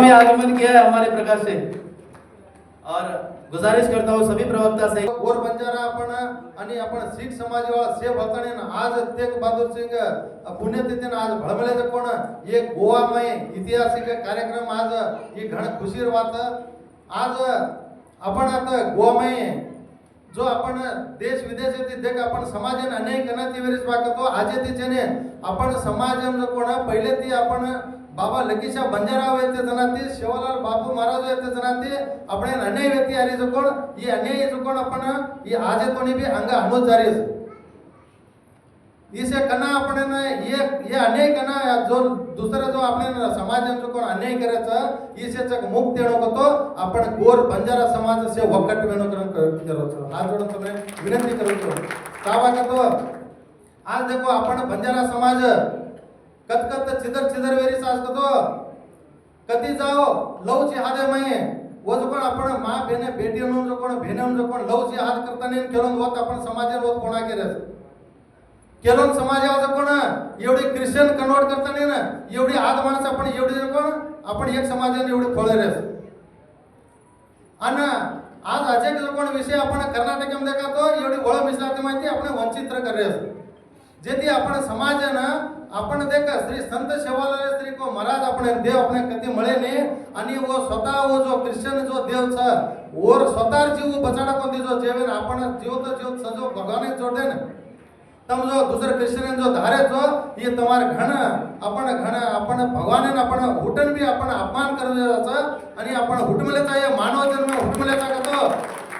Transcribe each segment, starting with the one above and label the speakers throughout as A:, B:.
A: में आगमन किया है हमारे प्रकाश से और गुजारिश करता हूँ सभी प्रवक्ता से
B: गोर बंजारा आपण शीख समाजवाळा सेव होताने आज तेग बहादुर सिंग पुण्यतिथीने आज भळमळेचं कोण ये गोवामय ऐतिहासिक कार्यक्रम आज ही घण खुशीर वात आज आपण आता गोवामय जो आपण देश विदेश देख आपण समाजन अनेक अनाती वेरीस वागतो आज तिचेने आपण समाजम जो कोण पहिले ती आपण बाबा लकीशा बंजाराव येते जनाती शिवलाल बाबू महाराज येते जनाती आपण अन्याय व्यक्ती आरी जो कोण ये अन्याय जो कोण आपण ये आज तोनी भी अंग अनुज जारी इसे कना आपण ये अन्याय कना जो दुसरा जो आपण समाज जो कोण अन्याय करायचा इसे चक मुक्त येणो कतो आपण गोर बंजारा समाज से वकट वेणो करो हात जोडून तुम्ही विनंती करतो कावा कतो आज देखो आपण बंजारा समाज कत चिदर वेरी सास कतो कधी जाओ लवची हादे मये वो जो कोण आपण मां बेने बेटी म्हणून जो कोण भेने जो कोण लवची हात करताना केलोन होत आपण समाजावर होत कोणा केरस केलोन समाजावर जो कोण एवढी ख्रिश्चन कन्वर्ट करताना ना एवढी आज माणस आपण एवढी जो कोण आपण एक समाजाने एवढी फळरेस आणि आज अजय जो कोण विषय आपण कर्नाटकमध्ये का तो एवढी ओळ मिसळते माहिती आपण वंचित करेस जेती आपण समाजानं आपण देख श्री संत शिवालाल श्री को महाराज आपण देव आपण कधी मळे ने आणि वो स्वतः वो जो ख्रिश्चन जो देव छ और स्वतः जीव बचाडा कोणती जो जेवेन आपण जीव तो जीव सजो भगवान जोडे ने तम जो दुसरे ख्रिश्चन जो धारे जो ये तुम्हार घण आपण भगवान आपण हुटन भी आपण अपमान करण्याचा आणि आपण हुटमलेचा ये मानव जन्म हुटमलेचा करतो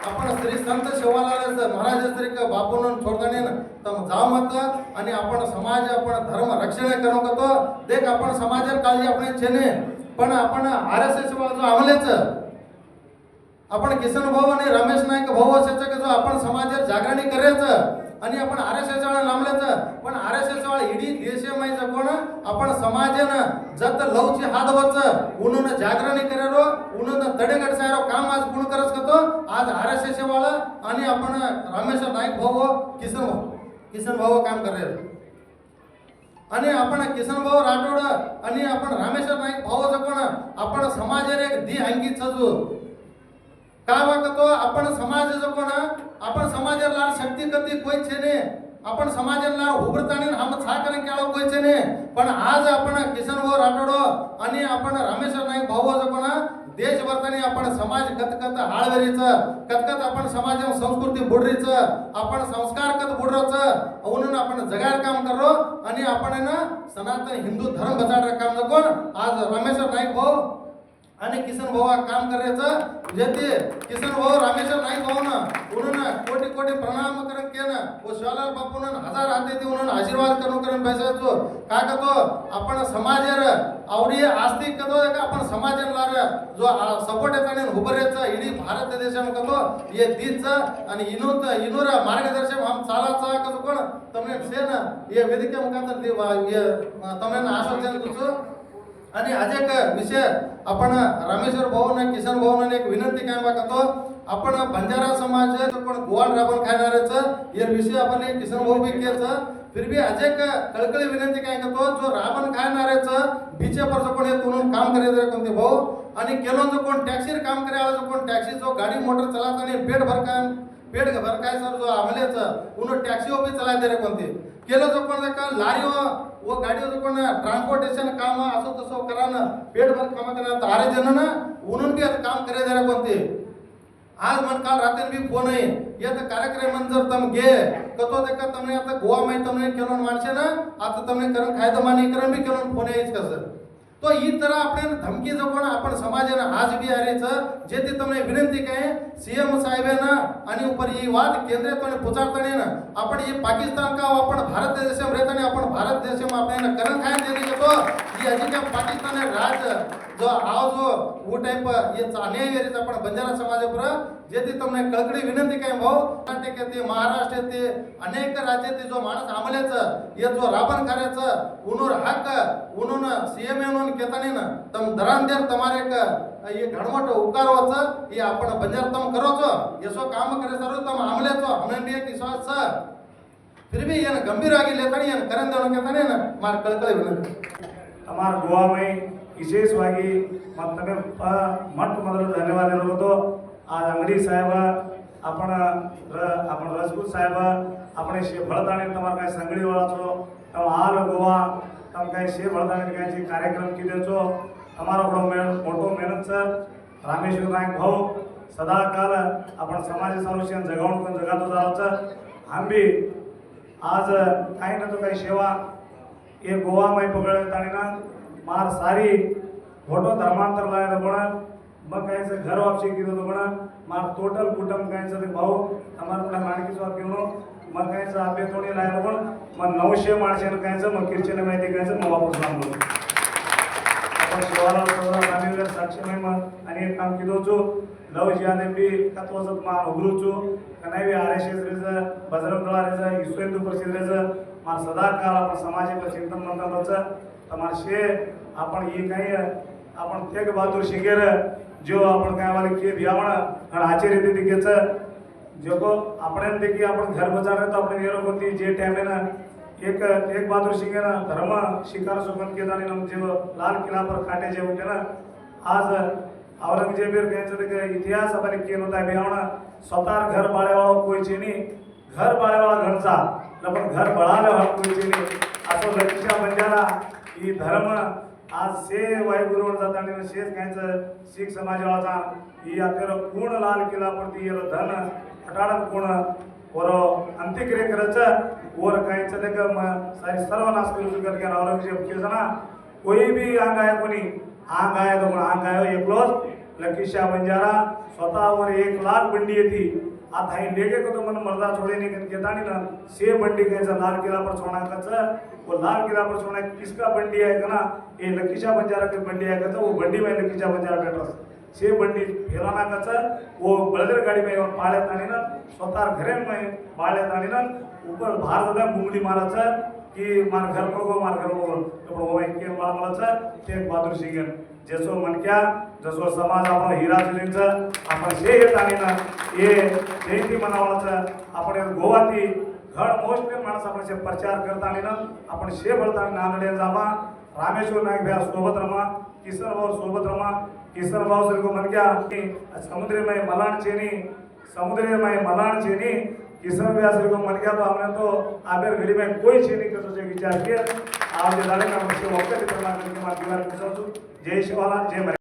B: आपण श्री संत शिवालाल महाराज श्री का बापून छोडताने तम जाव मत आणि आपण समाज आपण धर्म रक्षण करू करतो देख आपण समाजात काळजी आपण छेने पण आपण आरएसएस वाला जो आमलेच आपण किसन भाऊ आणि रमेश नाईक भाऊ असेच जो आपण समाजात जागरणी करायचं आणि आपण आरएसएस वाला नामलेच पण आरएसएस वाला इडी देशमयचं कोण आपण समाजन जत लवची हादवच उन्हून जागरणी करेरो उन्हून तडेगड सारो काम आज कोण करस करतो आज आरएसएस वाला आणि आपण रमेश नाईक भाऊ किसन भाऊ काम करे आणि आपण किसन भाऊ राठोड आणि आपण रमेश नाईक भाऊ कोण आपण समाजाने एक दी अंगी सजू का वागतो आपण समाज जो कोण आपण समाजाला शक्ती कधी कोई छेने आपण समाजाला उभरतानी हम छाकरण केळो कोई छेने पण आज आपण किसन भाऊ राठोड आणि आपण रमेश नाईक भाऊ जो कोण देश वर्तनी आपण समाज कतकत हाळवेरीचं कतकत आपण समाज संस्कृती बुडरीचं आपण संस्कार कत बुडरोचं म्हणून आपण जगार काम करो आणि आपण ना सनातन हिंदू धर्म बचाडर काम कोण आज रमेश नाईक भाऊ आणि किसन भाऊ काम करायचं जेते किसन भाऊ रमेश नाईक भाऊ ना उन्होंने कोटी कोटी प्रणाम करन केना वो शिवलाल बापून हजार हाते ती उन्होंने आशीर्वाद करून करन पैसाचो का कतो आपण समाजर आवडी आस्तिक कतो का आपण समाजला जो सपोर्ट येताने उभरेचा इडी भारत देशाम कतो ये दीच आणि इनूर मार्गदर्शन हम चालाचा कतो कोण तमने सेना ये वेदिके मुखांतर ये तमने आश्वासन तुझो आणि आज एक विषय आपण रामेश्वर भाऊ ने किसन भाऊ ने एक विनंती काय बघतो आपण बंजारा समाज पण गोवाल राबन खाणारेच ये विषय आपण किसन भाऊ भी केचं फिर भी आज एक कळकळी विनंती काय करतो जो राबन खाणारेच बीचे पर जो कोण येतून काम करे कोणते भाऊ आणि केलो जो कोण टॅक्सीर काम करे जो कोण टॅक्सी जो गाडी मोटर चलाताना पेट भर काय सर जो आमलेच उन टॅक्सी भी चला दे रे कोणते केलो जो कोण का लारी वो गाड़ी जो कोण ट्रांसपोर्टेशन काम असो तसो करान पेट भर काम करा तारे जन ना उन्होंने भी काम करे दे रे कोणते आज मन काल रात्री भी फोन आहे ये तो कार्यक्रम जर तम गे कतो देखा तमने आता गोवा में तमने केलोन माणसे ना आता तमने करण खायदा मानी करण भी केलोन फोन आहेच कसं तो ही तरह आपण धमकी जो कोण आपण समाजाने आज भी आरेचं जे ते तमने विनंती काय सीएम साहेबांना आणि ऊपर ही वाद केंद्र तोने पुचारताने ना आपण ये पाकिस्तान का आपण भारत देशम रहताने आपण भारत देशम आपण करण खाय देने तो ये अजिका पाकिस्तान राज जो आओ जो वो टाइप ये अन्याय वेरीच आपण बंजारा समाज पर जे ते तमने कळकळी विनंती काय भाऊ कर्नाटक ते महाराष्ट्र ते अनेक राज्यात जो माणस आमल्याचं ये जो राबन करायचं उनोर हक उनोन सीएम म्हणून केताने ना तम दरांदेर तुम्हारे का ये घडमट उकारवाचं ये आपण बंजार तम करोचो यसो काम करे सर तम आमल्याचो हमें भी एक विश्वास छ फिर भी ये गंभीर आगे लेतानी ये करन देनो केताने ना मार कळकळी विनंती
C: हमार गोवा में ವಿಶೇಷವಾಗಿ ಮತ್ತೊಮ್ಮೆ ಮೊಟ್ಟ ಮೊದಲು ಧನ್ಯವಾದ ಹೇಳ್ಬೋದು. ಆ ಅಂಗಡಿ साहेब आपण रजपूत साहेब आपण शे भळताणे तुम्हाला काय संगडी वाळाचो आल गोवा तम काय शे भळताणे काय कार्यक्रम किदेचो તમારો મોટો મહેનત છે. રામેશ્વર નાયક भाऊ सदा काल आपण समाज संरक्षण जगावून पण जगातो जायचं. आम्ही आज काही ना तो काही सेवा ये गोवा माई पकड़तानी ना मार सारी फोटो धर्मांतर लायला पण मग कायचं घर वापसी किती तो पण मार टोटल कुटुंब कायचं ते भाऊ आम्हाला पण माणकी स्वाद घेऊन मग कायचं आपे तोडी लायला पण मग 900 माणसाने कायचं मग कीर्चने माहिती कायचं मग वापस सांगलो आपण शिवाला सदा रामेश्वर साक्षी मग आणि एक काम किदोचो लव जियादे बी तत्वसत मा उगरुचो कनाई आरएसएस रेज बजरंग दळ रेज हिंदू परिषद रेज मार सदा काल आपण समाजाचे चिंतन मंथन रच तमार शे आपण ही काही आपण तेग बहादूर शिंगेर जो आपण काय वाले के भियावण आणि आचार्य रीती केच जो को आपण देखी आपण घर बचाने तो आपण येरो कोणती जे टाइम है ना एक तेग बहादूर शिंगेर धर्म शिकार सुगन केदानी नम जो लाल किला पर काटे जे होते ना आज औरंगजेबीर कहते इतिहास आपण केलं होता भियावण स्वतः घर बाळेवाळा कोयचे नी घर बाळेवाळा घरचा पण घर बळाले वाला कोयचे नी असं लक्षात बंजारा ही धर्म आज से वायुगुरुवर जाताना शेष कायचं शीख समाजवाचा ही आता पूर्ण लाल किला पडती येलो धन हटाडन पूर्ण और अंत्यक्रिया करच और कायचं देख सारी सर्वनाश करू करके औरंगजेब के जना कोई भी अंग आहे कोणी अंग आहे तो अंग आहे एकलोच लकीशा बंजारा स्वतःवर 1 लाख बंडी येती आता ही लेके को तो मन मर्दा छोड़े नहीं करके दानी ना से बंडी कैसा लाल किला पर छोड़ा कच वो लाल किला पर छोड़ा किसका बंडी है ना ये लकीशा बंजारा की बंडी है कच वो बंडी में लकीशा बंजारा बैठा से बंडी फेराना कच वो बलदर गाड़ी में पाले तानी ना स्वतः घरे में पाले तानी ना ऊपर बाहर ज्यादा मुंगली माराच की मार घर को मार घर को तो वो के माराच ते बहादूर सिंह जसो मनक्या जसो समाज आपण हिरा जुलींचं आपण जे येत आणि ना हे जयंती मनावाचं आपण गोवाती घड मोस्टली माणसं आपण प्रचार करताना ना आपण शे भरताना नांदडे जावा रामेश्वर नायक भ्या सोबत रमा किसन भाऊ सोबत रमा किसन भाऊ सर को मनक्या समुद्रमय मलाण चेनी किसन भ्या सर को मनक्या तो हमने तो आबेर घड़ी में कोई चेनी कसो से विचार किया आज दाले का मुझे वक्त करना करके मार दीवार जय शिवाला जय